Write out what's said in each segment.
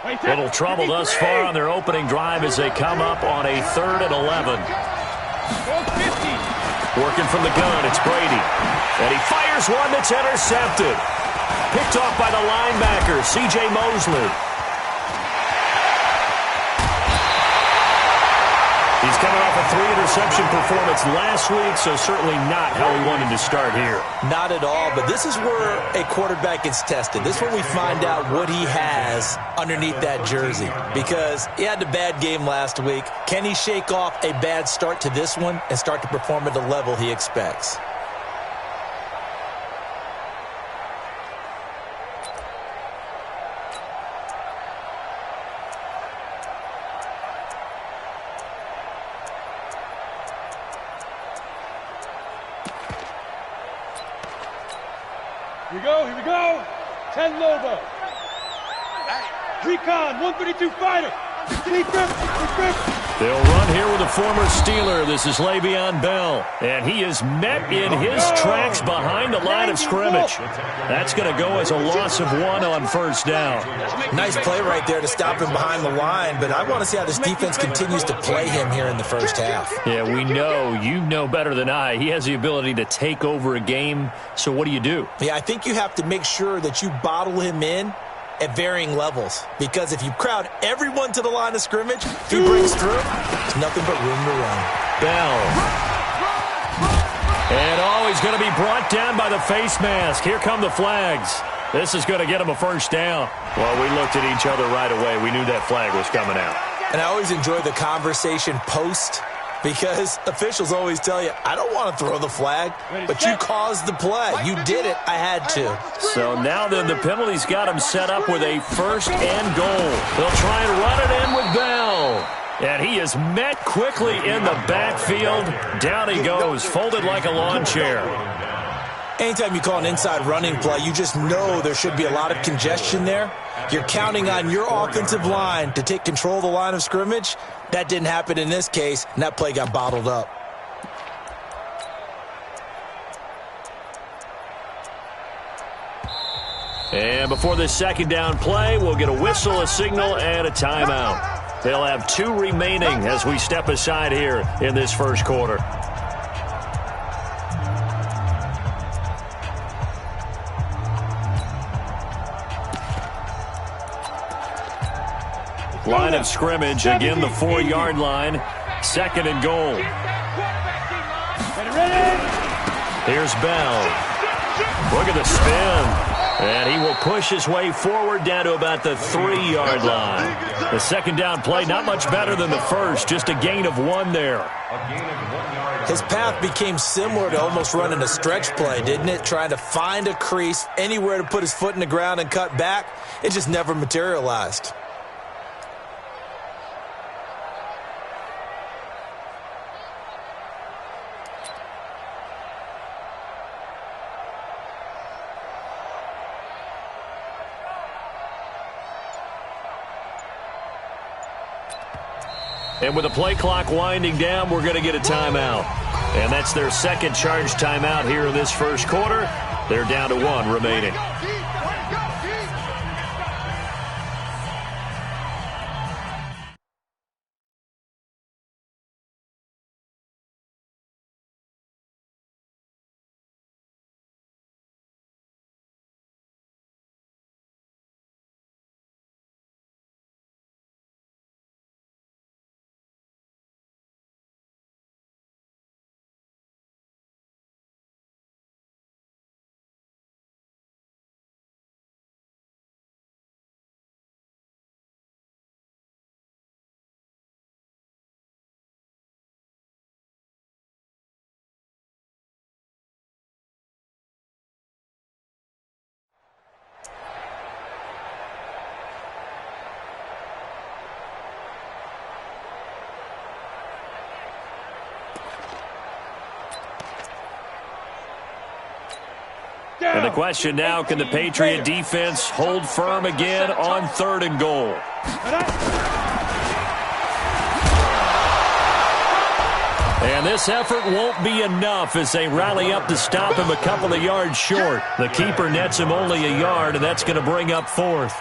Little trouble thus far on their opening drive as they come up on a 3rd and 11. Working from the gun, it's Brady. And he fires one that's intercepted. Picked off by the linebacker, C.J. Mosley. He's coming off a 3-interception performance last week, so certainly not how we wanted to start here. Not at all, but this is where a quarterback gets tested. This is where we find out what he has underneath that jersey, because he had a bad game last week. Can he shake off a bad start to this one and start to perform at the level he expects? Here we go. 10 Lobo. Recon, 132 fighter. Deep grip. They'll run here with a former Steeler. This is Le'Veon Bell. And he is met in his tracks behind the line of scrimmage. That's going to go as a loss of 1 on first down. Nice play right there to stop him behind the line, but I want to see how this defense continues to play him here in the first half. Yeah, we know. You know better than I. He has the ability to take over a game. So what do you do? Yeah, I think you have to make sure that you bottle him in at varying levels, because if you crowd everyone to the line of scrimmage, if he breaks through, there's nothing but room to run. Bell. And he's going to be brought down by the face mask. Here come the flags. This is going to get him a first down. Well, we looked at each other right away. We knew that flag was coming out. And I always enjoy the conversation post, because officials always tell you, I don't want to throw the flag, but you caused the play. You did it. I had to. So now then the penalty's got him set up with a 1st and goal. They'll try and run it in with Bell. And he is met quickly in the backfield. Down he goes, folded like a lawn chair. Anytime you call an inside running play, you just know there should be a lot of congestion there. You're counting on your offensive line to take control of the line of scrimmage. That didn't happen in this case, and that play got bottled up. And before this 2nd down play, we'll get a whistle, a signal, and a timeout. They'll have 2 remaining as we step aside here in this first quarter. Line of scrimmage, again the 4-yard line. 2nd and goal. Here's Bell. Look at the spin. And he will push his way forward down to about the 3-yard line. The 2nd down play, not much better than the first, just a gain of 1 there. His path became similar to almost running a stretch play, didn't it? Trying to find a crease, anywhere to put his foot in the ground and cut back. It just never materialized. And with the play clock winding down, we're going to get a timeout. And that's their 2nd charge timeout here in this first quarter. They're down to 1 remaining. And the question now, can the Patriot defense hold firm again on 3rd and goal? And this effort won't be enough as they rally up to stop him a couple of yards short. The keeper nets him only a yard, and that's going to bring up 4th.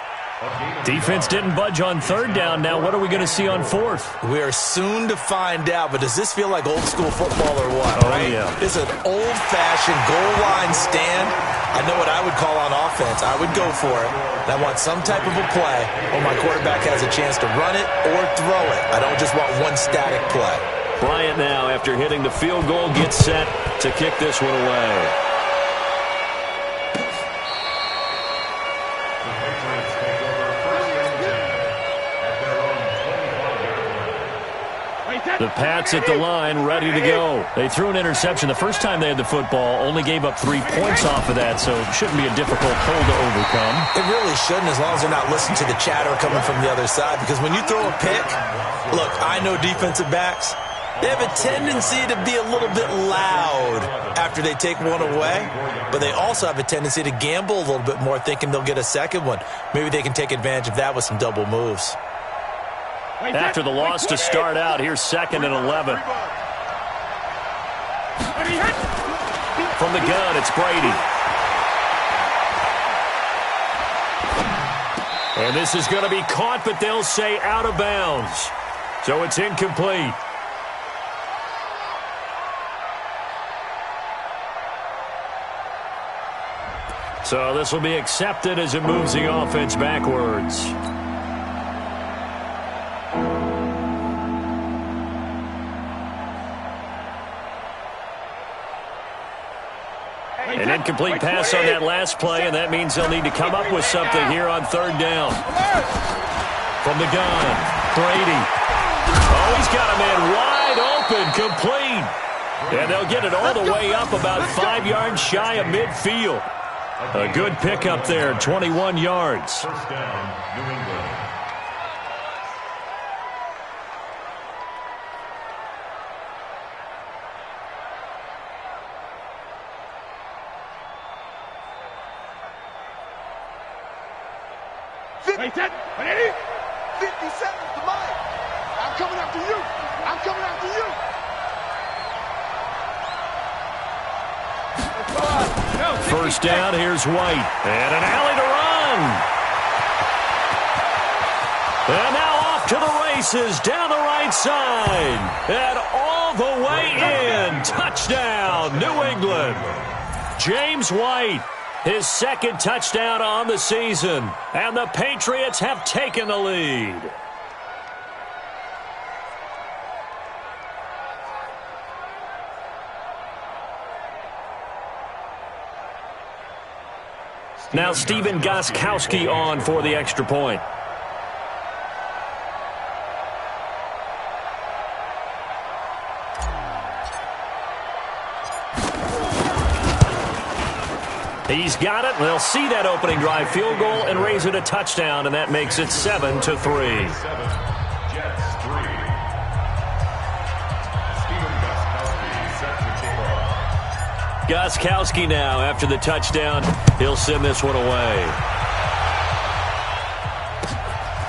Defense didn't budge on third down. Now what are we going to see on fourth? We are soon to find out, but does this feel like old school football or what? Oh, right? Yeah. This is an old-fashioned goal line stand. I know what I would call on offense. I would go for it. And I want some type of a play where my quarterback has a chance to run it or throw it. I don't just want one static play. Bryant now, after hitting the field goal, gets set to kick this one away. The Pats at the line, ready to go. They threw an interception the first time they had the football, only gave up 3 points off of that, so it shouldn't be a difficult hole to overcome. It really shouldn't, as long as they're not listening to the chatter coming from the other side, because when you throw a pick, look, I know defensive backs, they have a tendency to be a little bit loud after they take one away, but they also have a tendency to gamble a little bit more, thinking they'll get a second one. Maybe they can take advantage of that with some double moves. After the loss to start out, here's 2nd and 11. From the gun, it's Brady. And this is going to be caught, but they'll say out of bounds. So it's incomplete. So this will be accepted as it moves the offense backwards. An incomplete pass on that last play, and that means they'll need to come up with something here on third down. From the gun, Brady. Oh, he's got a man wide open, complete. And they'll get it all the way up about 5 yards shy of midfield. A good pickup there, 21 yards. First down, New England. Wait, that, 50 seconds to mine. I'm coming after you. I'm coming after you. First down, here's White. And an alley to run. And now off to the races down the right side. And all the way in. Touchdown, New England. James White. His 2nd touchdown on the season. And the Patriots have taken the lead. Now Stephen Gostkowski on for the extra point. He's got it. They'll see that opening drive field goal and raise it a touchdown, and that makes it 7-3. 7, Jets 3. Stephen Gostkowski set to kick off. Gostkowski now after the touchdown. He'll send this one away.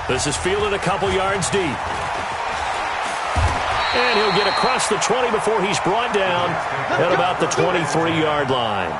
This is fielded a couple yards deep. And he'll get across the 20 before he's brought down at about the 23-yard line.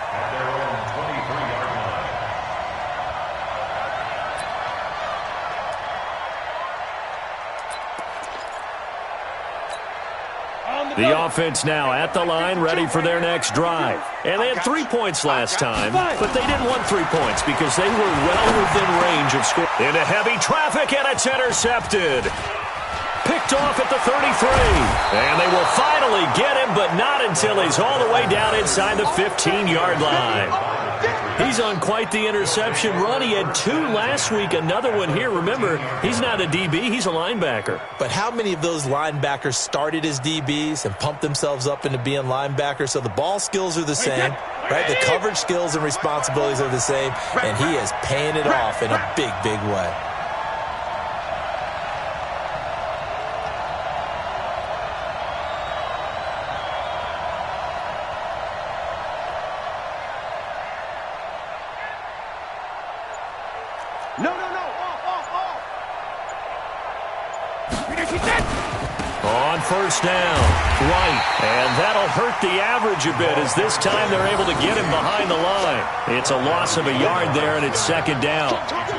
The offense now at the line, ready for their next drive. And they had 3 points last time, but they didn't want 3 points because they were well within range of score. Into heavy traffic, and it's intercepted. Picked off at the 33. And they will finally get him, but not until he's all the way down inside the 15-yard line. He's on quite the interception run. He had 2 last week, another one here. Remember, he's not a DB, he's a linebacker. But how many of those linebackers started as DBs and pumped themselves up into being linebackers? So the ball skills are the same, right? The coverage skills and responsibilities are the same, and he is paying it off in a big, big way. On first down, right. And that'll hurt the average a bit as this time they're able to get him behind the line. It's a loss of a yard there, and it's second down.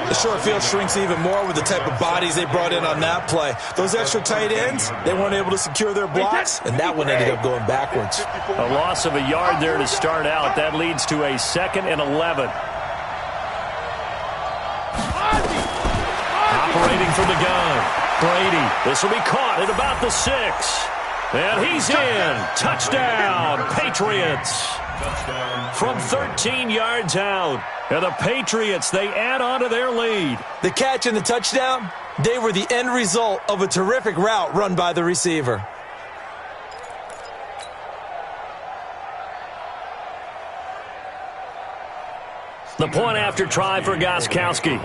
The short field shrinks even more with the type of bodies they brought in on that play. Those extra tight ends, they weren't able to secure their blocks, and that one ended up going backwards. A loss of a yard there to start out. That leads to a 2nd and 11. Operating from the gun. Brady. This will be caught at about the 6. And he's in. Touchdown, Patriots. From 13 yards out. And the Patriots, they add on to their lead. The catch and the touchdown, they were the end result of a terrific route run by the receiver. The point after try for Gostkowski.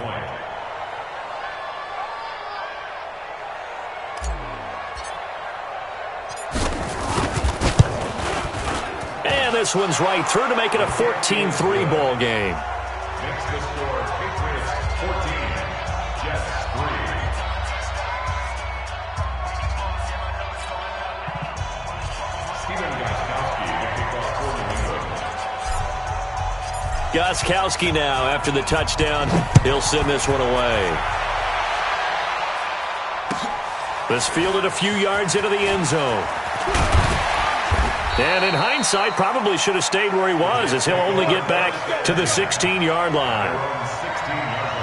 And this one's right through to make it a 14-3 ball game. Makes the score Patriots 14, Jets 3. Steven Gostkowski to kick off for New England. Gostkowski now after the touchdown. He'll send this one away. This fielded a few yards into the end zone. And in hindsight, probably should have stayed where he was, as he'll only get back to the 16-yard line. 16-yard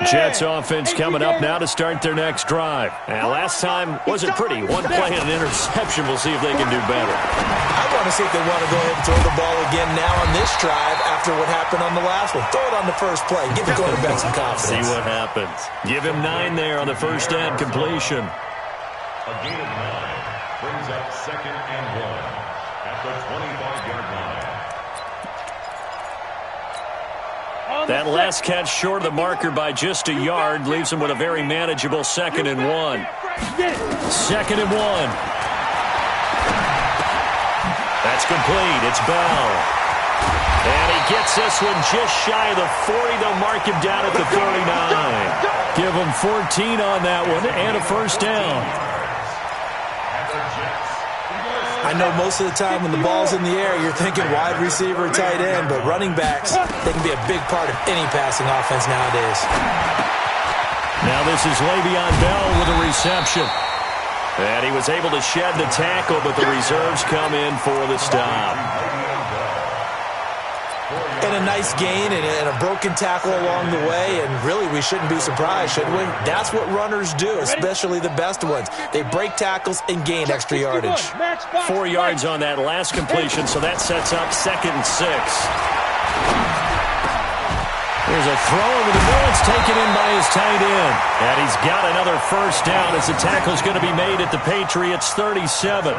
line. Jets offense coming up now to start their next drive. And last time wasn't pretty. One play and an interception. We'll see if they can do better. I want to see if they want to go ahead and throw the ball again now on this drive after what happened on the last one. Throw it on the first play. Give the quarterback some confidence. See what happens. Give him 9 there on the first down completion. A gain of 9 brings up 2nd and 1 at the 25-yard line. That last catch short of the marker by just a yard leaves him with a very manageable 2nd and 1. 2nd and 1. That's complete. It's Bell. And he gets this one just shy of the 40. They'll mark him down at the 39. Give him 14 on that one and a first down. I know most of the time when the ball's in the air, you're thinking wide receiver, tight end, but running backs, they can be a big part of any passing offense nowadays. Now this is Le'Veon Bell with a reception. And he was able to shed the tackle, but the reserves come in for the stop. And a nice gain and a broken tackle along the way, and really we shouldn't be surprised, should we? That's what runners do, especially the best ones. They break tackles and gain extra yardage. 4 yards on that last completion, so that sets up 2nd and 6. There's a throw over the middle. It's taken in by his tight end. And he's got another first down as the tackle's going to be made at the Patriots' 37.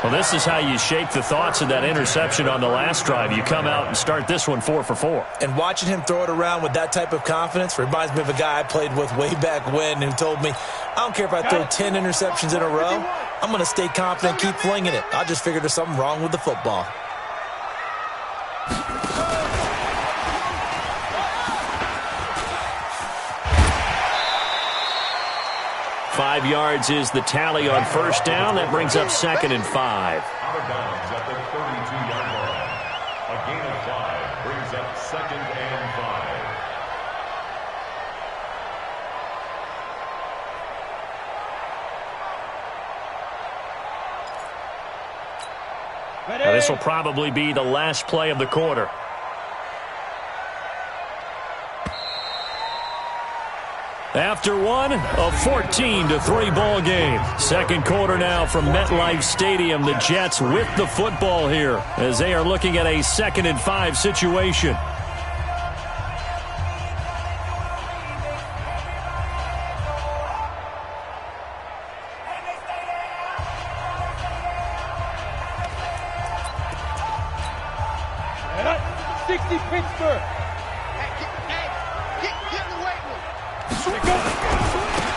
Well, this is how you shape the thoughts of that interception on the last drive. You come out and start this one 4 for 4. And watching him throw it around with that type of confidence reminds me of a guy I played with way back when who told me, I don't care if I throw 10 interceptions in a row. I'm going to stay confident, keep flinging it. I just figured there's something wrong with the football. Five yards is the tally on first down. That brings up 2nd and 5. Out of bounds at the 32-yard line. A gain of 5 brings up 2nd and 5. Now, this will probably be the last play of the quarter. After one, a 14-3 ball game. Second quarter now from MetLife Stadium. The Jets with the football here as they are looking at a 2nd and 5 situation. Pittsburgh.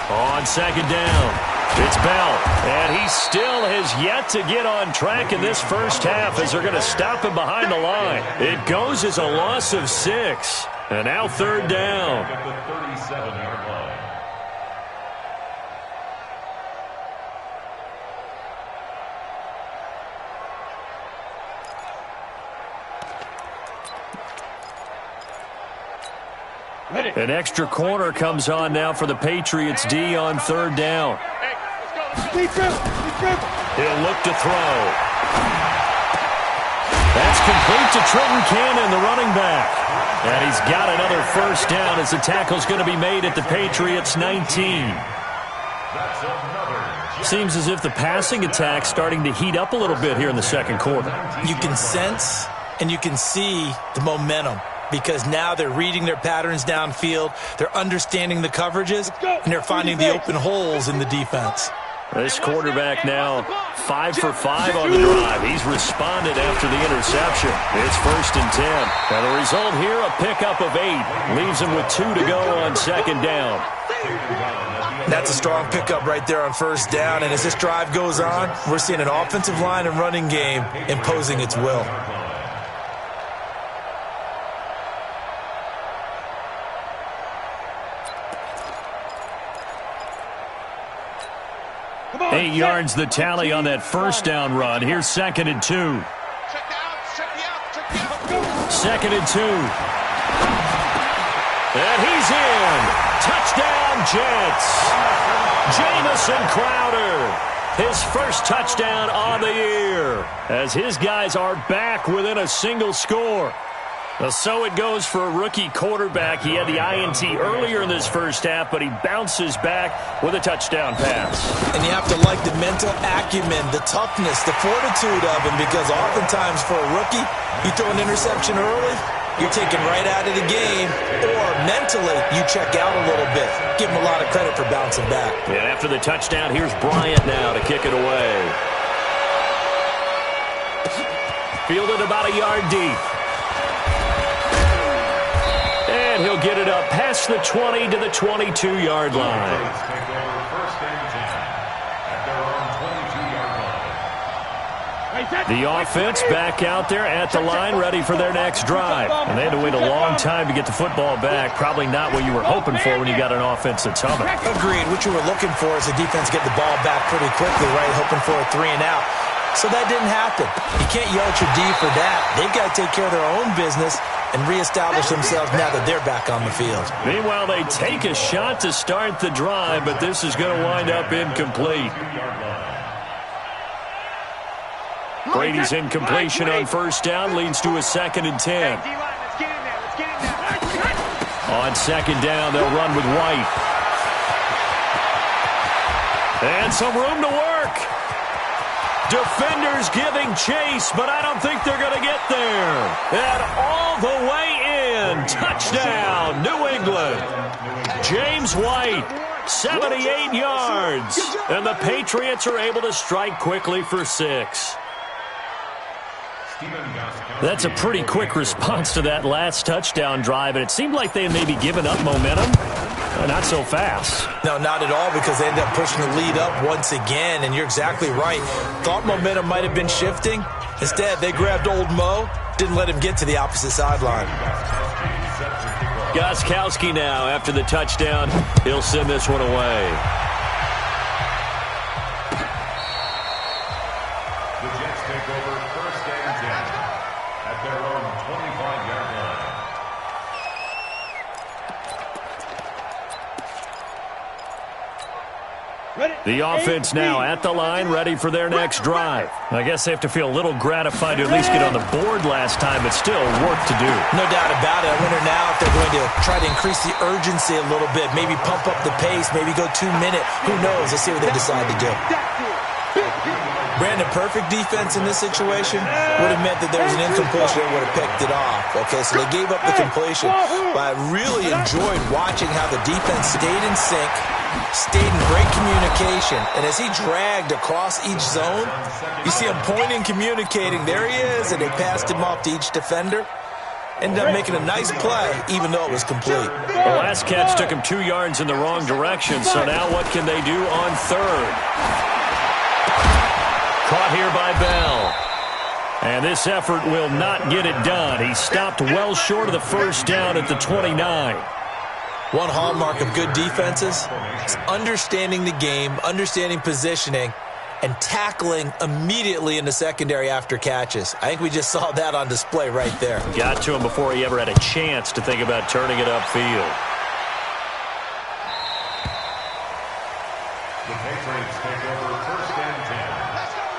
On second down. It's Bell, and he still has yet to get on track in this first half as they're going to stop him behind the line. It goes as a loss of 6, and now third down. At the 37-yard line. An extra corner comes on now for the Patriots D on third down. He'll look to throw. That's complete to Trenton Cannon, the running back. And he's got another first down as the tackle's going to be made at the Patriots 19. Seems as if the passing attack's starting to heat up a little bit here in the second quarter. You can sense and you can see the momentum, because now they're reading their patterns downfield, they're understanding the coverages, and they're finding the open holes in the defense. This quarterback now 5 for 5 on the drive. He's responded after the interception. It's 1st and 10. And the result here, a pickup of 8. Leaves him with 2 to go on second down. That's a strong pickup right there on first down. And as this drive goes on, we're seeing an offensive line and running game imposing its will. On, 8 yards the tally on that first down run. Here's 2nd and 2. Second and 2. And he's in. Touchdown, Jets. Jamison Crowder. His first touchdown on the year, as his guys are back within a single score. So it goes for a rookie quarterback. He had the INT earlier in this first half, but he bounces back with a touchdown pass. And you have to like the mental acumen, the toughness, the fortitude of him, because oftentimes for a rookie, you throw an interception early, you're taken right out of the game, or mentally you check out a little bit. Give him a lot of credit for bouncing back. And after the touchdown, here's Bryant now to kick it away. Fielded about a yard deep. And he'll get it up past the 20 to the 22-yard line. The offense back out there at the line, ready for their next drive. And they had to wait a long time to get the football back. Probably not what you were hoping for when you got an offense that's humming. Agreed. What you were looking for is the defense get the ball back pretty quickly, right? Hoping for a 3 and out. So that didn't happen. You can't yell at your D for that. They've got to take care of their own business and reestablish themselves now that they're back on the field. Meanwhile, they take a shot to start the drive, but this is going to wind up incomplete. Brady's incompletion on first down leads to a 2nd and 10. On second down, they'll run with White. And some room to work. Defenders giving chase, but I don't think they're going to get there. And all the way in. Touchdown, New England. James White, 78 yards. And the Patriots are able to strike quickly for 6. That's a pretty quick response to that last touchdown drive, and it seemed like they had maybe given up momentum. Not so fast. No, not at all, because they ended up pushing the lead up once again, and you're exactly right. Thought momentum might have been shifting. Instead, they grabbed old Mo, didn't let him get to the opposite sideline. Gostkowski now, after the touchdown, he'll send this one away. The Jets take over 1st and 10 at their own 25-yard line. The offense now at the line, ready for their next drive. I guess they have to feel a little gratified to at least get on the board last time, but still work to do. No doubt about it. I wonder now if they're going to try to increase the urgency a little bit, maybe pump up the pace, maybe go 2-minute. Who knows? Let's see what they decide to do. Brandon, perfect defense in this situation would have meant that there was an incompletion that would have picked it off. Okay, so they gave up the completion. But I really enjoyed watching how the defense stayed in sync, stayed in great communication. And as he dragged across each zone, you see him pointing, communicating. There he is, and they passed him off to each defender. ended up making a nice play, even though it was complete. The last catch took him 2 yards in the wrong direction, so now what can they do on third? Caught here by Bell. And this effort will not get it done. He stopped well short of the first down at the 29. One hallmark of good defenses is understanding the game, understanding positioning, and tackling immediately in the secondary after catches. I think we just saw that on display right there. Got to him before he ever had a chance to think about turning it upfield. The Patriots take over 1st and 10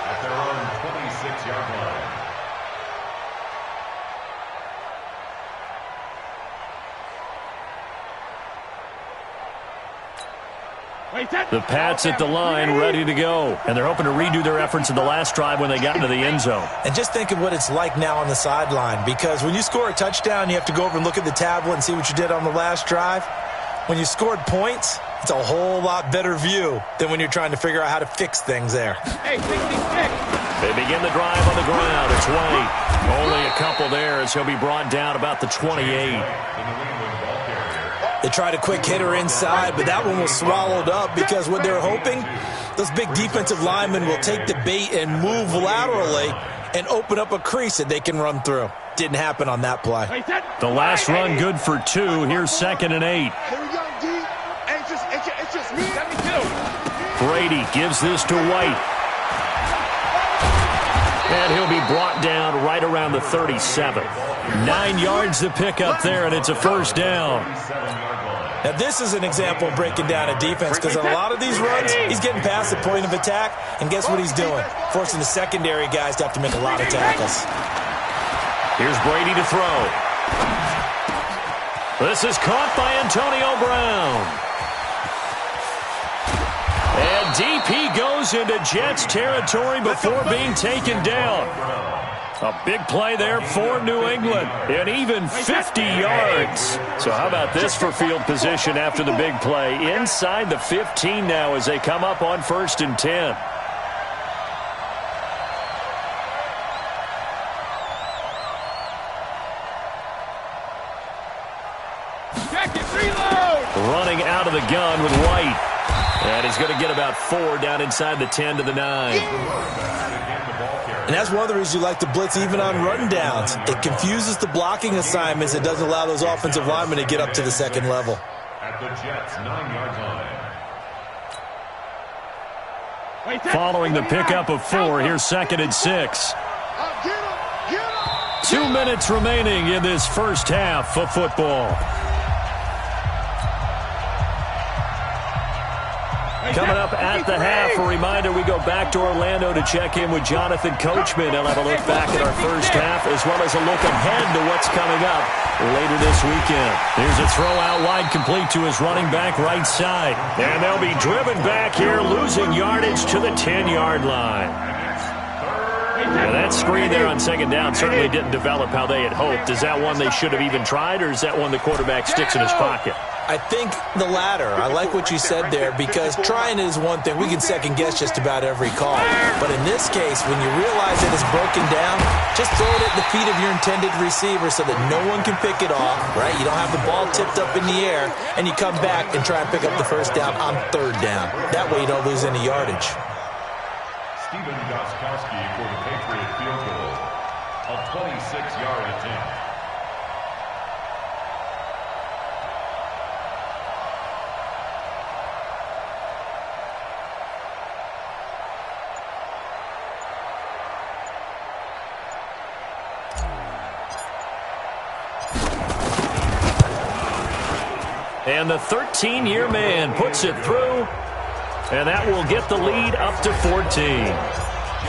at their own 26-yard line. The Pats at the line, ready to go. And they're hoping to redo their efforts in the last drive when they got into the end zone. And just think of what it's like now on the sideline, because when you score a touchdown, you have to go over and look at the tablet and see what you did on the last drive. When you scored points, it's a whole lot better view than when you're trying to figure out how to fix things there. Hey, They begin the drive on the ground. It's White. Only a couple there as he'll be brought down about the 28. They tried a quick hitter inside, but that one was swallowed up because what they're hoping, those big defensive linemen will take the bait and move laterally and open up a crease that they can run through. Didn't happen on that play. The last run good for 2. Here's 2nd and 8. Here we go, D. It's just me. Let me do. Brady gives this to White. And he'll be brought down right around the 37. 9 yards to pick up there, and it's a first down. Now, this is an example of breaking down a defense, because on a lot of these runs, he's getting past the point of attack, and guess what he's doing? Forcing the secondary guys to have to make a lot of tackles. Here's Brady to throw. This is caught by Antonio Brown. And deep he goes into Jets territory before being taken down. A big play there for New England, and even 50 yards. So how about this for field position after the big play? Inside the 15 now as they come up on 1st and 10. Running out of the gun with White. And he's going to get about 4 down inside the 10 to the 9. And that's one of the reasons you like to blitz even on rundowns. It confuses the blocking assignments. It doesn't allow those offensive linemen to get up to the second level. At the Jets' 9-yard line. Following the pickup of 4, here's 2nd and 6. 2 minutes remaining in this first half of football. Coming up at the half, a reminder, we go back to Orlando to check in with Jonathan Coachman. He'll have a look back at our first half as well as a look ahead to what's coming up later this weekend. Here's a throw out wide complete to his running back right side. And they'll be driven back here, losing yardage to the 10-yard line. Now that screen there on 2nd down certainly didn't develop how they had hoped. Is that one they should have even tried, or is that one the quarterback sticks in his pocket? I think the latter. I like what you said there, because trying it is one thing. We can second-guess just about every call. But in this case, when you realize that it's broken down, just throw it at the feet of your intended receiver so that no one can pick it off, right? You don't have the ball tipped up in the air, and you come back and try and pick up the first down on 3rd down. That way you don't lose any yardage. Stephen Gostkowski for the Patriot field goal. A 26-yard attempt. And the 13-year man puts it through, and that will get the lead up to 14.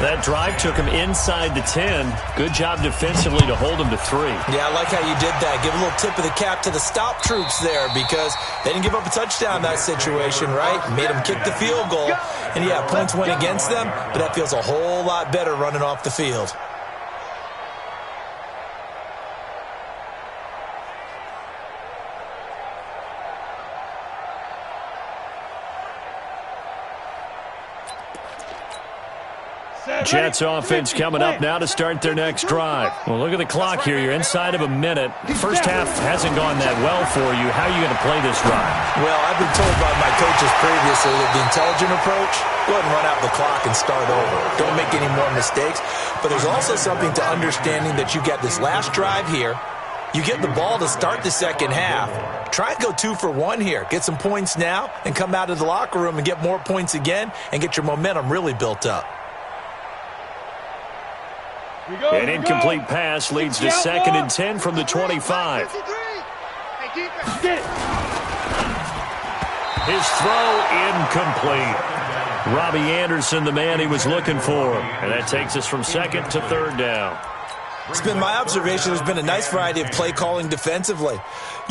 That drive took him inside the 10. Good job defensively to hold him to 3. Yeah, I like how you did that. Give a little tip of the cap to the stop troops there, because they didn't give up a touchdown in that situation, right? Made them kick the field goal. And, yeah, points went against them, but that feels a whole lot better running off the field. Jets offense coming up now to start their next drive. Well, look at the clock here. You're inside of a minute. First half hasn't gone that well for you. How are you going to play this drive? Well, I've been told by my coaches previously that the intelligent approach, go ahead and run out the clock and start over. Don't make any more mistakes. But there's also something to understanding that you got this last drive here. You get the ball to start the second half. Try and go 2 for 1 here. Get some points now and come out of the locker room and get more points again and get your momentum really built up. An incomplete pass leads to 2nd and 10 from the 25. His throw incomplete. Robbie Anderson, the man he was looking for. And that takes us from 2nd to 3rd down. It's been my observation there's been a nice variety of play calling defensively.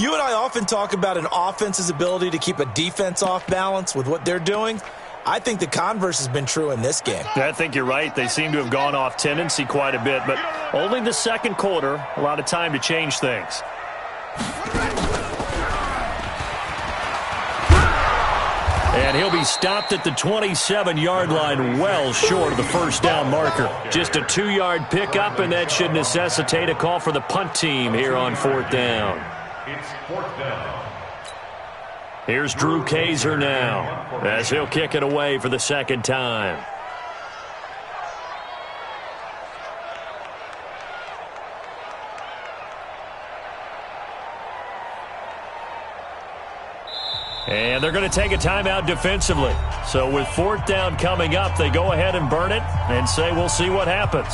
You and I often talk about an offense's ability to keep a defense off balance with what they're doing. I think the converse has been true in this game. I think you're right. They seem to have gone off tendency quite a bit, but only the second quarter, a lot of time to change things. And he'll be stopped at the 27-yard line, well short of the first down marker. Just a 2-yard pickup, and that should necessitate a call for the punt team here on 4th down. It's 4th down. Here's Drew Kaiser now, as he'll kick it away for the second time. And they're going to take a timeout defensively. So with 4th down coming up, they go ahead and burn it and say we'll see what happens.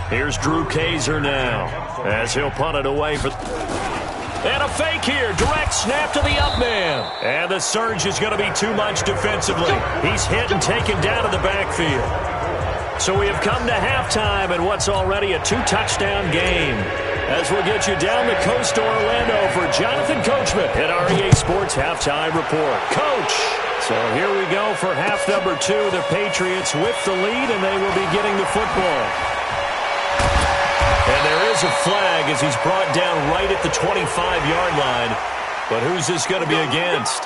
Here's Drew Kaiser now, as he'll punt it away for... And a fake here, direct snap to the up man. And the surge is going to be too much defensively. He's hit and taken down to the backfield. So we have come to halftime in what's already a 2-touchdown game. As we'll get you down the coast to Orlando for Jonathan Coachman at our EA Sports Halftime Report. Coach! So here we go for half number 2. The Patriots with the lead, and they will be getting the football. And there is a flag as he's brought down right at the 25-yard line. But who's this going to be against?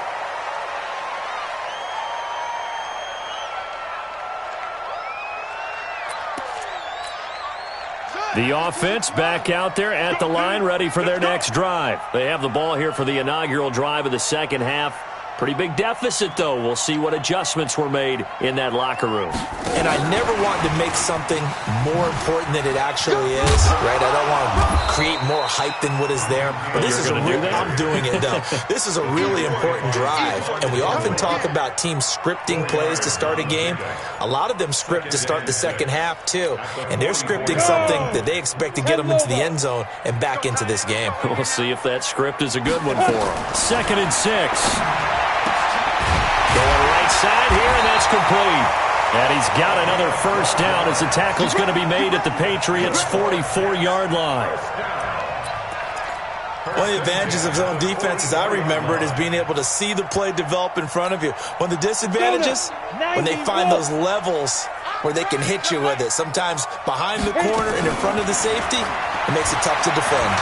The offense back out there at the line, ready for their next drive. They have the ball here for the inaugural drive of the second half. Pretty big deficit, though. We'll see what adjustments were made in that locker room. And I never want to make something more important than it actually is, right? I don't want to create more hype than what is there. But this is I'm doing it, though. This is a really important drive. And we often talk about teams scripting plays to start a game. A lot of them script to start the second half, too. And they're scripting something that they expect to get them into the end zone and back into this game. We'll see if that script is a good one for them. 2nd and 6. Going right side here, and that's complete. And he's got another first down as the tackle's going to be made at the Patriots' 44-yard line. One of the advantages of zone defense, as I remember it, is being able to see the play develop in front of you. One of the disadvantages, when they find those levels where they can hit you with it, sometimes behind the corner and in front of the safety, it makes it tough to defend.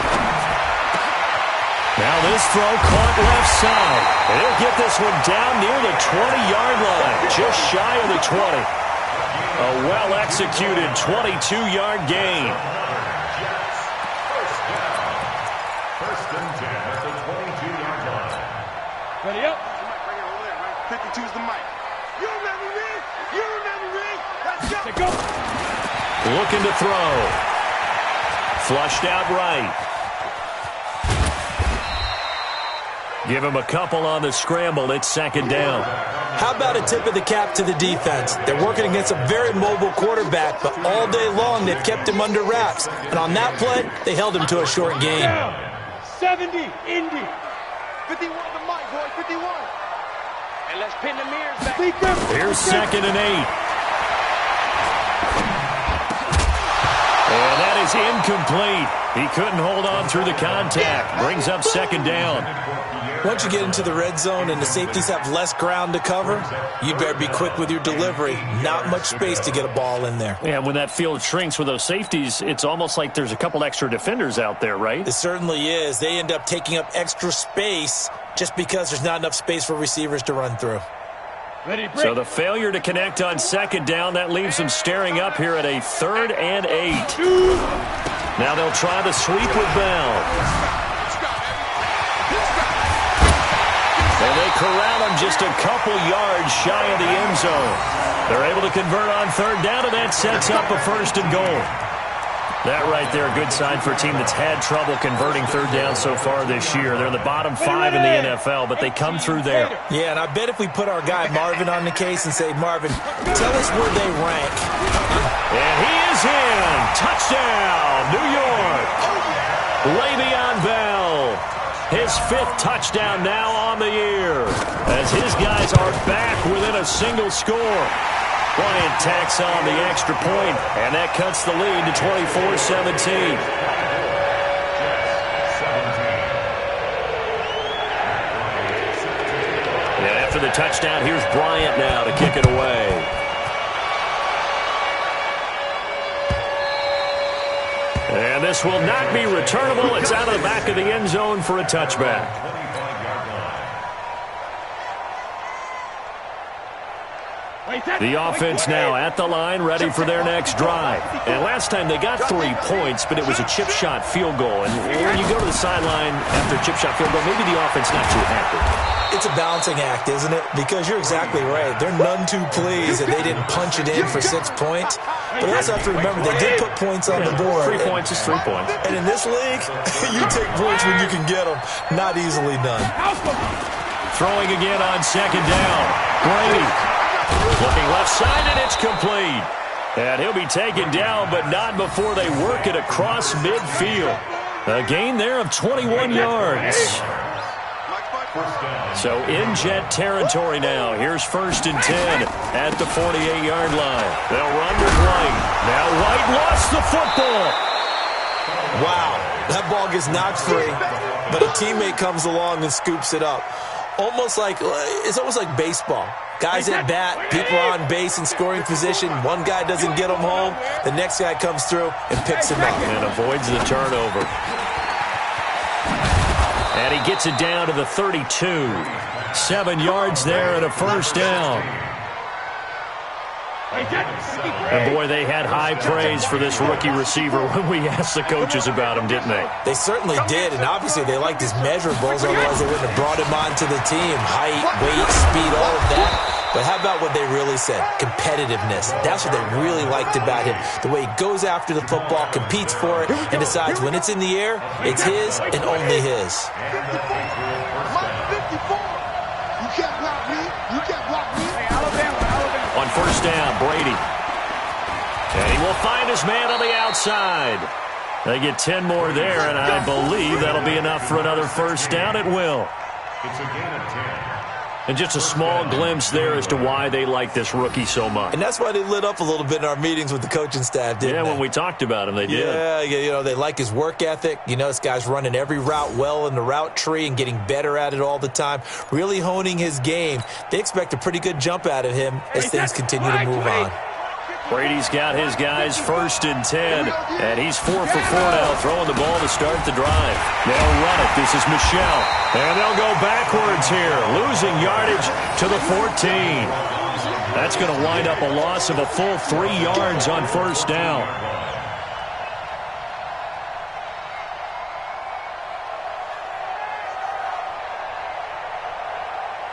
Now this throw caught left side. And he'll get this one down near the 20-yard line, just shy of the 20. A well-executed 22-yard gain. First and 10 at the 22-yard line. Ready up. 52's the mic. You remember me? You remember me? Let's go. Looking to throw. Flushed out right. Give him a couple on the scramble. It's 2nd down. How about a tip of the cap to the defense? They're working against a very mobile quarterback, but all day long they've kept him under wraps. And on that play, they held him to a short gain. 70, Indy. 51 the mic, boy, 51. And let's pin the mirrors back. Here's 2nd and 8. And that is incomplete. He couldn't hold on through the contact. Brings up 2nd down. Once you get into the red zone and the safeties have less ground to cover, you better be quick with your delivery. Not much space to get a ball in there. Yeah, when that field shrinks with those safeties, it's almost like there's a couple extra defenders out there, right? It certainly is. They end up taking up extra space, just because there's not enough space for receivers to run through. So the failure to connect on second down, that leaves them staring up here at a 3rd and 8. Now they'll try the sweep with Bell. And they corral him just a couple yards shy of the end zone. They're able to convert on 3rd down, and that sets up a 1st and goal. That right there, a good sign for a team that's had trouble converting 3rd down so far this year. They're in the bottom 5 in the NFL, but they come through there. Yeah, and I bet if we put our guy Marvin on the case and say, Marvin, tell us where they rank. And he is in. Touchdown, New York. Le'Veon Bell. His 5th touchdown now on the year, as his guys are back within a single score. Bryant tacks on the extra point, and that cuts the lead to 24-17. And after the touchdown, here's Bryant now to kick it away. And this will not be returnable. It's out of the back of the end zone for a touchback. The offense now at the line, ready for their next drive. And last time they got 3 points, but it was a chip shot field goal. And when you go to the sideline after a chip shot field goal, maybe the offense not too happy. It's a balancing act, isn't it? Because you're exactly right. They're none too pleased that they didn't punch it in for 6 points. But you also have to remember, they did put points on the board. 3 points is 3 points. And in this league, you take points when you can get them. Not easily done. Throwing again on second down. Brady looking left side, and it's complete. And he'll be taken down, but not before they work it across midfield. A gain there of 21 yards. So in Jet territory now. Here's 1st and 10 at the 48-yard line. They'll run with White. Now White lost the football. Wow, that ball gets knocked free, but a teammate comes along and scoops it up. It's almost like baseball. Guys at bat, people are on base in scoring position. One guy doesn't get him home. The next guy comes through and picks him up. And avoids the turnover. And he gets it down to the 32. 7 yards there and a 1st down. And boy, they had high praise for this rookie receiver when we asked the coaches about him, didn't they? They certainly did, and obviously they liked his measurables, otherwise they wouldn't have brought him onto the team. Height, weight, speed, all of that. But how about what they really said? Competitiveness. That's what they really liked about him. The way he goes after the football, competes for it, and decides when it's in the air, it's his and only his. You can't block me. You can't block me. On 1st down, Brady. And he will find his man on the outside. They get 10 more there, and I believe that'll be enough for another 1st down. It will. It's a gain of 10. And just a small glimpse there as to why they like this rookie so much. And that's why they lit up a little bit in our meetings with the coaching staff, didn't they? Yeah, when we talked about him, they did. Yeah, they like his work ethic. This guy's running every route well in the route tree and getting better at it all the time, really honing his game. They expect a pretty good jump out of him as things continue to move on. Brady's got his guys 1st and 10, and he's 4 for 4 now, throwing the ball to start the drive. They'll run it. This is Michel, and they'll go backwards here, losing yardage to the 14. That's going to wind up a loss of a full 3 yards on 1st down.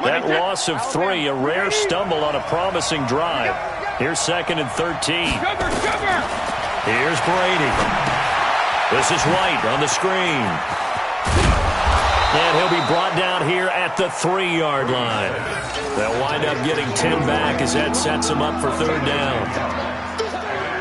That loss of 3, a rare stumble on a promising drive. Here's 2nd and 13. Here's Brady. This is White on the screen. And he'll be brought down here at the 3-yard line. They'll wind up getting 10 back as that sets them up for 3rd down.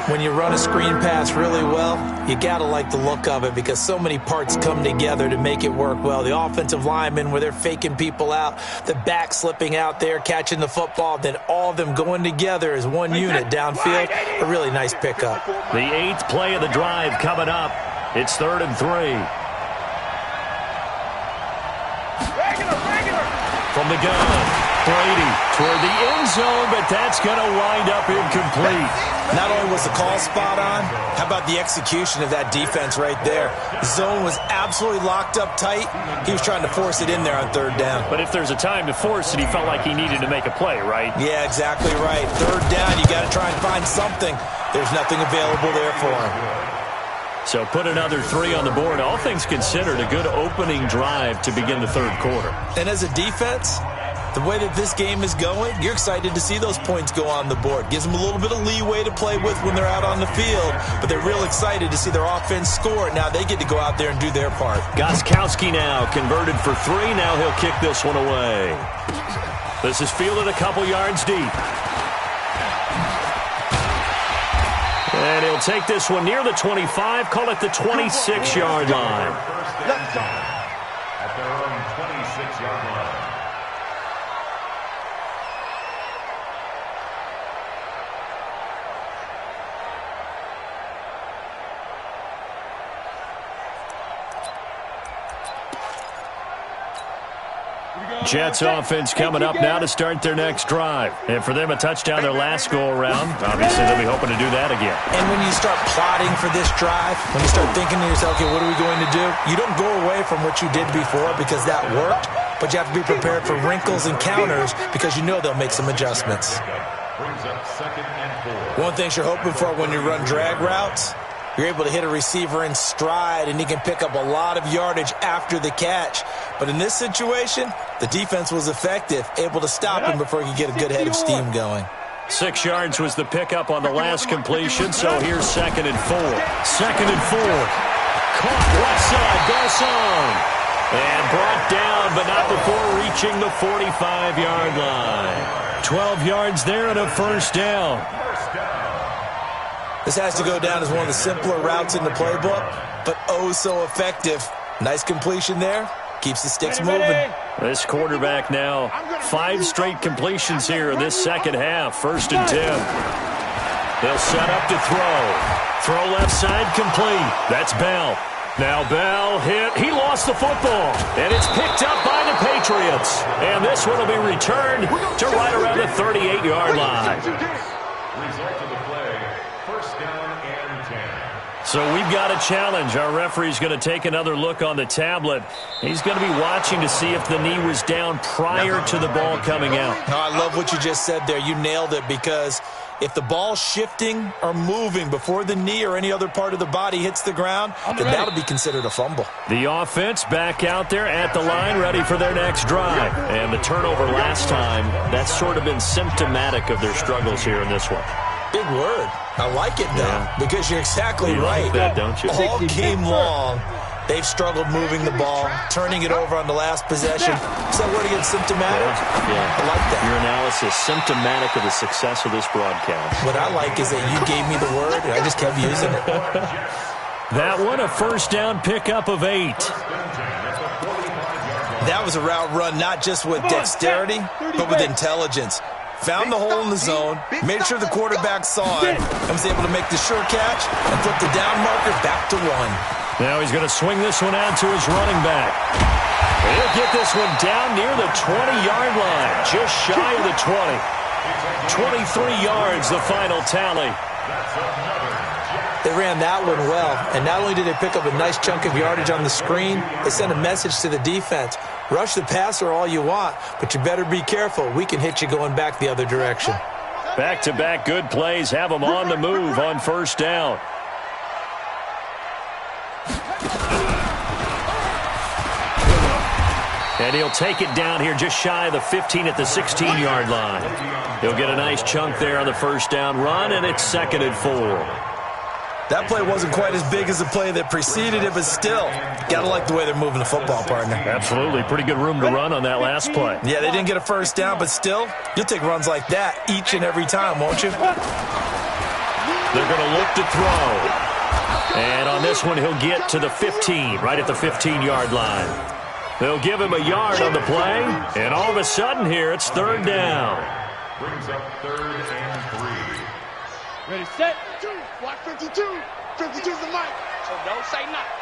When you run a screen pass really well, you got to like the look of it because so many parts come together to make it work well. The offensive linemen, where they're faking people out, the back slipping out there, catching the football, then all of them going together as one unit downfield. A really nice pickup. The 8th play of the drive coming up. It's 3rd and 3. From the gun. Brady toward the end zone, but that's going to wind up incomplete. Not only was the call spot on, how about the execution of that defense right there? The zone was absolutely locked up tight. He was trying to force it in there on third down. But if there's a time to force it, he felt like he needed to make a play, right? Yeah, exactly right. Third down, you got to try and find something. There's nothing available there for him. So put another 3 on the board. All things considered, a good opening drive to begin the third quarter. And as a defense, the way that this game is going, you're excited to see those points go on the board. Gives them a little bit of leeway to play with when they're out on the field, but they're real excited to see their offense score. Now they get to go out there and do their part. Gostkowski now converted for 3. Now he'll kick this one away. This is fielded a couple yards deep. And he'll take this one near the 25, call it the 26-yard line. First down at their own 26-yard line. Jets offense coming up now to start their next drive. And for them, a touchdown their last go-around. Obviously, they'll be hoping to do that again. And when you start plotting for this drive, when you start thinking to yourself, okay, what are we going to do? You don't go away from what you did before because that worked, but you have to be prepared for wrinkles and counters because you know they'll make some adjustments. Brings up 2nd and 4. One thing you're hoping for when you run drag routes, you're able to hit a receiver in stride, and he can pick up a lot of yardage after the catch. But in this situation, the defense was effective, able to stop him before he could get a good head of steam going. 6 yards was the pickup on the last completion, so here's 2nd and 4. 2nd and 4. Caught left side, Garcon. And brought down, but not before reaching the 45-yard line. 12 yards there and a first down. This has to go down as one of the simpler routes in the playbook, but oh so effective. Nice completion there. Keeps the sticks moving. This quarterback now, 5 straight completions here in this second half. 1st and 10. They'll set up to throw. Throw left side complete. That's Bell. Now Bell hit. He lost the football. And it's picked up by the Patriots. And this one will be returned to right around the 38-yard line. Result of the play, 1st down and 10. So we've got a challenge. Our referee's going to take another look on the tablet. He's going to be watching to see if the knee was down prior to the ball coming out. No, I love what you just said there. You nailed it, because if the ball's shifting or moving before the knee or any other part of the body hits the ground, then that'll be considered a fumble. The offense back out there at the line, ready for their next drive. And the turnover last time, that's sort of been symptomatic of their struggles here in this one. Big word. I like it, though, because you're exactly right. Like that, don't you? All game long, they've struggled moving the ball, turning it over on the last possession. Is that word again, symptomatic? Yeah. I like that. Your analysis, symptomatic of the success of this broadcast. What I like is that you gave me the word, and I just kept using it. That one, a first down pickup of 8. That was a route run not just with dexterity, but with intelligence. Found the hole in the zone, made sure the quarterback saw it, and was able to make the sure catch and flip the down marker back to 1. Now he's going to swing this one out to his running back. He'll get this one down near the 20-yard line, just shy of the 20. 23 yards, the final tally. They ran that one well, and not only did they pick up a nice chunk of yardage on the screen, they sent a message to the defense. Rush the passer all you want, but you better be careful. We can hit you going back the other direction. Back-to-back good plays have them on the move on first down. And he'll take it down here just shy of the 15 at the 16-yard line. He'll get a nice chunk there on the first down run, and it's 2nd and 4. That play wasn't quite as big as the play that preceded it, but still, gotta like the way they're moving the football, partner. Absolutely. Pretty good room to run on that last play. Yeah, they didn't get a first down, but still, you'll take runs like that each and every time, won't you? They're going to look to throw. And on this one, he'll get to the 15, right at the 15-yard line. They'll give him a yard on the play, and all of a sudden here, it's 3rd down. Brings up 3rd and 3. Ready, set. Block 52. 52's the mic. So don't say nothing.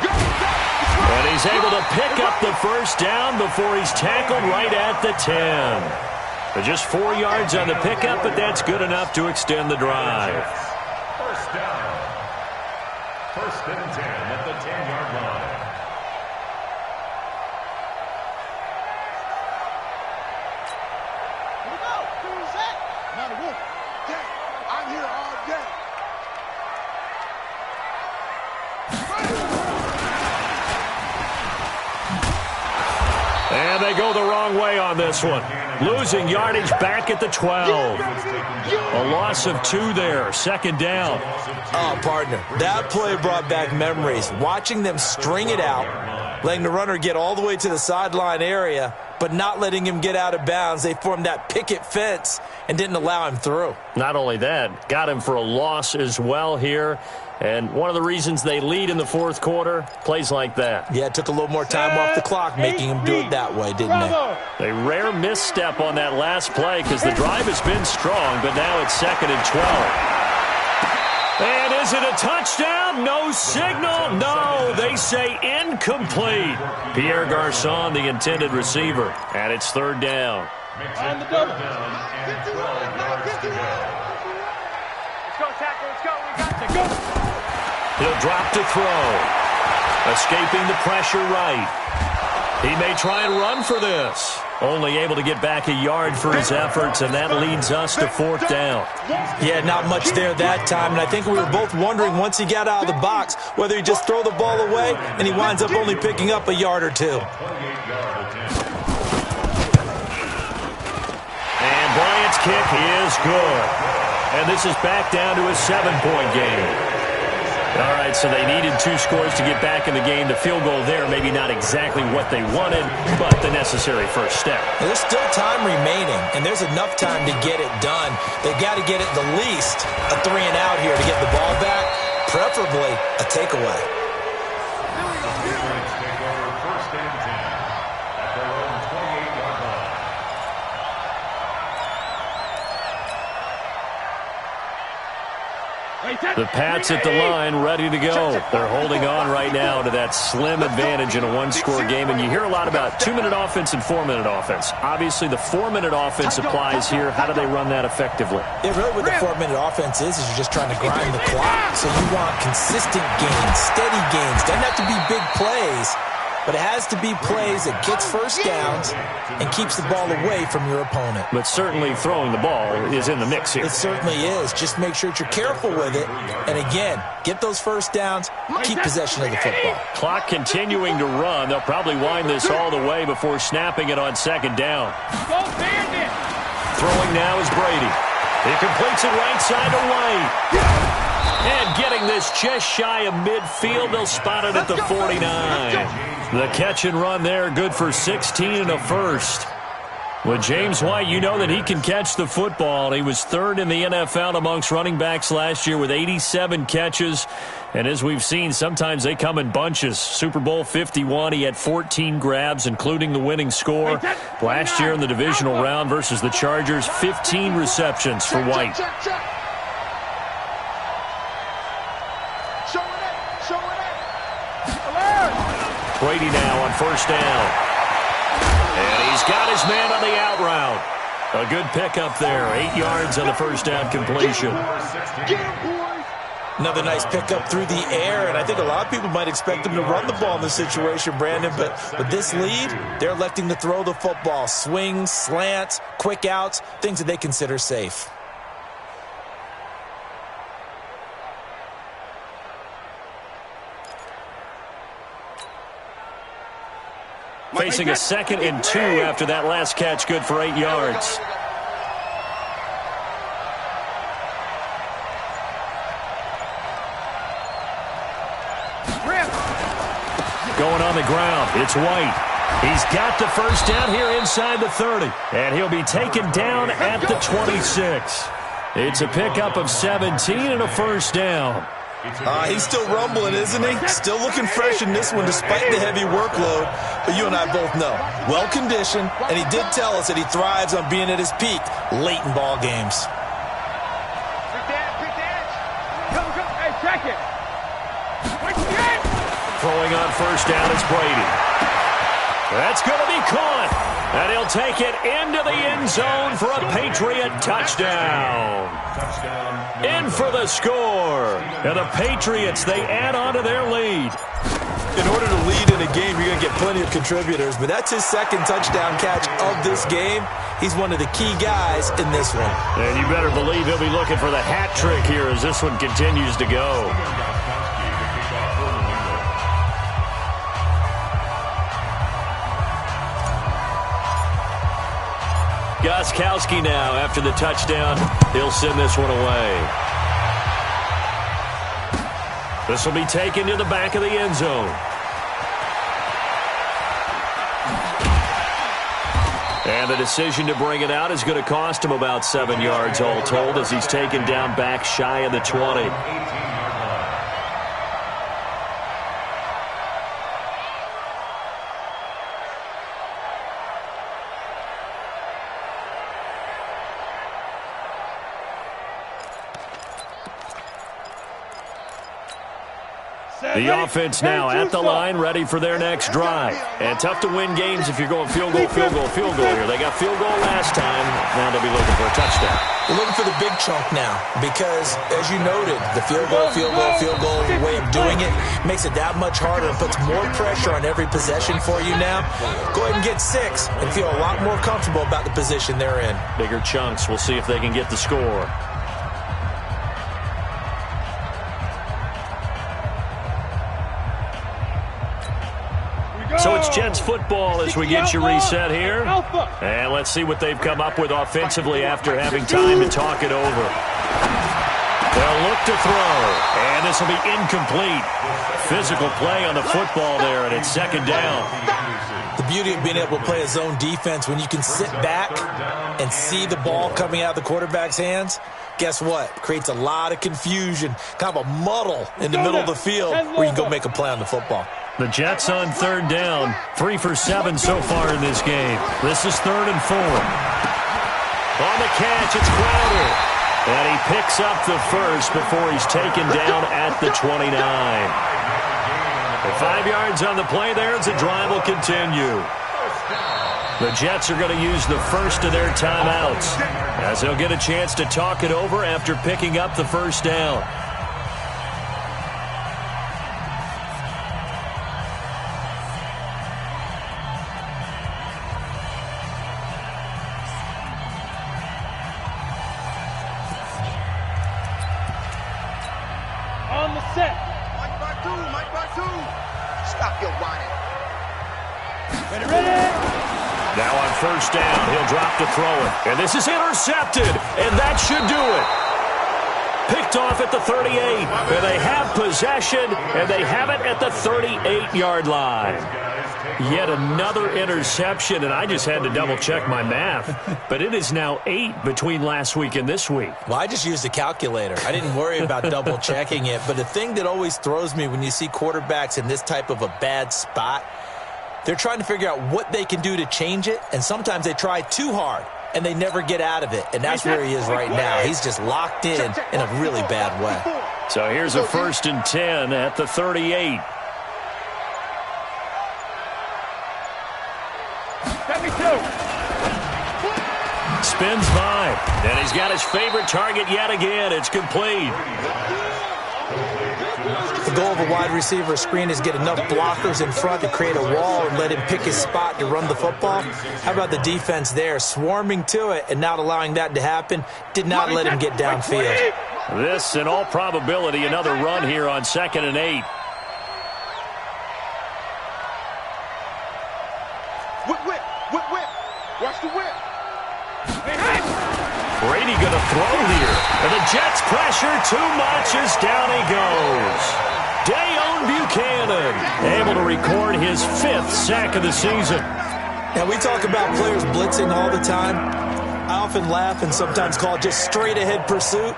Go, go! he's able to pick up the first down before he's tackled right at the 10. But just 4 yards on the pickup, but that's good enough to extend the drive. First down. First and 10 at the 10-yard line. Here we go. Set. Not a wolf. I'm here all day. And they go the wrong way on this one. Losing yardage back at the 12. A loss of 2 there. Second down. Oh, partner, that play brought back memories. Watching them string it out, letting the runner get all the way to the sideline area, but not letting him get out of bounds. They formed that picket fence and didn't allow him through. Not only that, got him for a loss as well here. And one of the reasons they lead in the fourth quarter, plays like that. Yeah, it took a little more time off the clock, making him do it that way, didn't it? A rare misstep on that last play because the drive has been strong, but now it's 2nd and 12. And is it a touchdown? No signal. No, they say incomplete. Pierre Garçon, the intended receiver. And it's 3rd down. On the double. And 12 yards to go. Let's go, tackle. Let's go. We got to go. He'll drop to throw. Escaping the pressure right. He may try and run for this. Only able to get back a yard for his efforts, and that leads us to 4th down. Yeah, not much there that time, and I think we were both wondering once he got out of the box whether he'd just throw the ball away, and he winds up only picking up a yard or 2. And Bryant's kick is good. And this is back down to a 7-point game. All right, so they needed 2 scores to get back in the game. The field goal there, maybe not exactly what they wanted, but the necessary first step. There's still time remaining, and there's enough time to get it done. They've got to get at the least a 3-and-out here to get the ball back, preferably a takeaway. Take over 1st and 10 at their own 28-yard line. The Pats at the line, ready to go. They're holding on right now to that slim advantage in a 1-score game. And you hear a lot about 2-minute offense and 4-minute offense. Obviously, the 4-minute offense applies here. How do they run that effectively? Yeah, really what the 4-minute offense is you're just trying to grind the clock. So you want consistent gains, steady gains. Doesn't have to be big plays, but it has to be plays that gets first downs and keeps the ball away from your opponent. But certainly throwing the ball is in the mix here. It certainly is. Just make sure that you're careful with it. And again, get those first downs, keep possession of the football. Clock continuing to run. They'll probably wind this all the way before snapping it on 2nd down. Throwing now is Brady. He completes it right side to White. And getting this just shy of midfield, they'll spot it at the 49. The catch and run there, good for 16 and a first. With James White, you know that he can catch the football. He was 3rd in the NFL amongst running backs last year with 87 catches. And as we've seen, sometimes they come in bunches. Super Bowl 51, he had 14 grabs, including the winning score. Last year in the divisional round versus the Chargers, 15 receptions for White. Brady now on 1st down. And he's got his man on the out route. A good pickup there. 8 yards on the first down completion. Another nice pickup through the air, and I think a lot of people might expect them to run the ball in this situation, Brandon, but with this lead, they're electing to throw the football. Swings, slants, quick outs, things that they consider safe. Facing a 2nd and 2 after that last catch, good for 8 yards. Going on the ground, it's White. He's got the first down here inside the 30. And he'll be taken down at the 26. It's a pickup of 17 and a first down. He's still rumbling, isn't he? Still looking fresh in this one despite the heavy workload. But you and I both know, well-conditioned, and he did tell us that he thrives on being at his peak late in ball games. Quick dance. Go. Hey, check it. Throwing on first down is Brady. That's going to be caught. And he'll take it into the end zone for a Patriot touchdown. In for the score. And the Patriots, they add on to their lead. In order to lead in a game, you're going to get plenty of contributors. But that's his second touchdown catch of this game. He's one of the key guys in this one. And you better believe he'll be looking for the hat trick here as this one continues to go. Gostkowski now after the touchdown. He'll send this one away. This will be taken to the back of the end zone. And the decision to bring it out is going to cost him about 7 yards all told as he's taken down back shy of the 20. The offense now at the line, ready for their next drive. And tough to win games if you're going field goal, field goal, field goal here. They got field goal last time. Now they'll be looking for a touchdown. They're looking for the big chunk now because, as you noted, the field goal way of doing it makes it that much harder and puts more pressure on every possession for you now. Go ahead and get 6 and feel a lot more comfortable about the position they're in. Bigger chunks. We'll see if they can get the score. So it's Jets football as we get you reset here. And let's see what they've come up with offensively after having time to talk it over. They'll look to throw, and this will be incomplete. Physical play on the football there, and it's second down. The beauty of being able to play a zone defense when you can sit back and see the ball coming out of the quarterback's hands, guess what? Creates a lot of confusion, kind of a muddle in the middle of the field where you can go make a play on the football. The Jets on third down, 3 for 7 so far in this game. This is 3rd and 4. On the catch, it's Crowder. And he picks up the first before he's taken down at the 29. And 5 yards on the play there as the drive will continue. The Jets are going to use the first of their timeouts as they'll get a chance to talk it over after picking up the first down. On the set. Mike by two. Stop your whining. Ready. Now on first down, he'll drop to throw it. And this is intercepted, and that should do it. Picked off at the 38, and they have possession, and they have it at the 38-yard line. Yet another interception, and I just had to double-check my math. But it is now 8 between last week and this week. Well, I just used a calculator. I didn't worry about double-checking it. But the thing that always throws me when you see quarterbacks in this type of a bad spot, they're trying to figure out what they can do to change it, and sometimes they try too hard, and they never get out of it. And that's where he is right now. He's just locked in a really bad way. So here's a 1st and 10 at the 38. Spins by, and he's got his favorite target yet again. It's complete. The goal of a wide receiver screen is get enough blockers in front to create a wall and let him pick his spot to run the football. How about the defense there, swarming to it and not allowing that to happen? Did not let him get downfield. This, in all probability, another run here on 2nd and 8. Whip. Watch the whip. Brady going to throw here. And the Jets pressure too much as down he goes. Dayon Buchanan able to record his 5th sack of the season. Now, we talk about players blitzing all the time. I often laugh and sometimes call it just straight-ahead pursuit.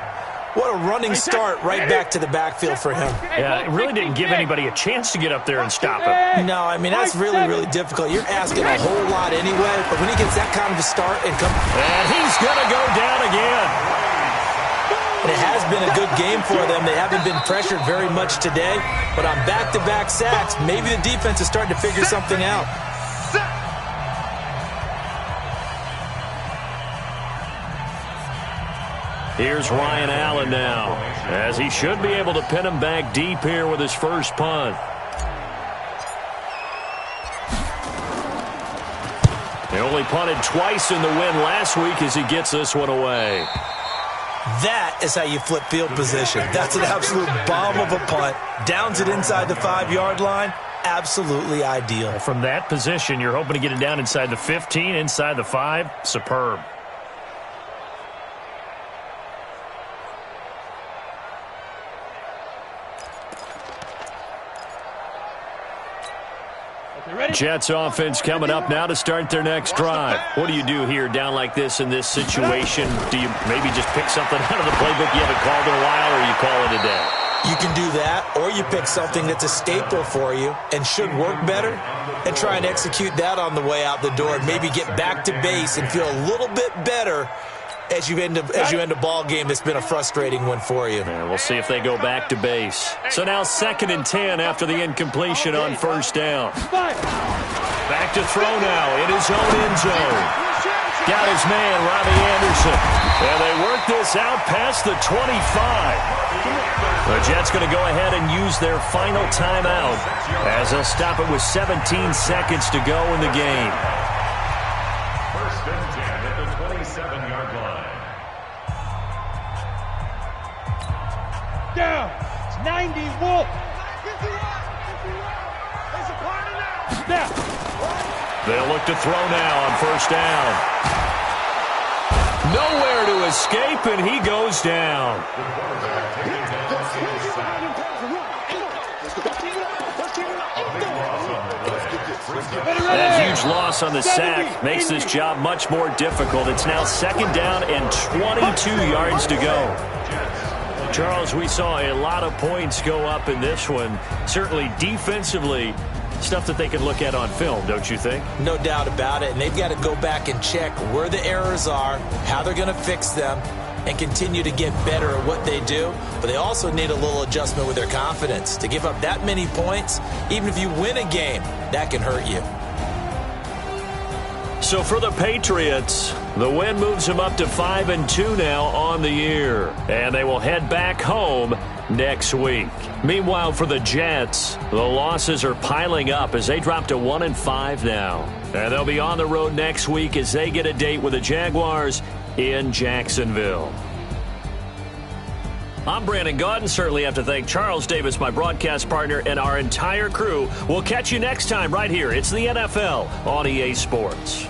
What a running start right back to the backfield for him. Yeah, it really didn't give anybody a chance to get up there and stop him. No, I mean, that's really, really difficult. You're asking a whole lot anyway, but when he gets that kind of a start and come... And he's going to go down again. and it has been a good game for them. They haven't been pressured very much today, but on back-to-back sacks, maybe the defense is starting to figure something out. Here's Ryan Allen now, as he should be able to pin him back deep here with his first punt. They only punted twice in the win last week as he gets this one away. That is how you flip field position. That's an absolute bomb of a punt. Downs it inside the 5-yard line. Absolutely ideal. From that position, you're hoping to get it down inside the 15, inside the 5. Superb. Jets offense coming up now to start their next drive. What do you do here down like this in this situation? Do you maybe just pick something out of the playbook you haven't called in a while, or you call it a day? You can do that, or you pick something that's a staple for you and should work better and try and execute that on the way out the door and maybe get back to base and feel a little bit better as you end a ball game that's been a frustrating one for you. Yeah, we'll see if they go back to base. So now 2nd and 10 after the incompletion on first down. Back to throw now in his own end zone. Got his man, Robbie Anderson. And they work this out past the 25. The Jets going to go ahead and use their final timeout as they'll stop it with 17 seconds to go in the game. First and 10 at the 27-yard line. Down. It's 90, Wolf. Snap. They'll look to throw now on first down. Nowhere to escape, and he goes down. That huge loss on the sack makes this job much more difficult. It's now 2nd down and 22 yards to go. Charles, we saw a lot of points go up in this one. Certainly defensively, stuff that they can look at on film, don't you think? No doubt about it, and they've got to go back and check where the errors are, how they're going to fix them, and continue to get better at what they do. But they also need a little adjustment with their confidence. To give up that many points, even if you win a game, that can hurt you. So for the Patriots, the win moves them up to 5-2 now on the year. And they will head back home next week. Meanwhile, for the Jets, the losses are piling up as they drop to 1-5 now. And they'll be on the road next week as they get a date with the Jaguars in Jacksonville. I'm Brandon Gaudin. Certainly have to thank Charles Davis, my broadcast partner, and our entire crew. We'll catch you next time right here. It's the NFL on EA Sports.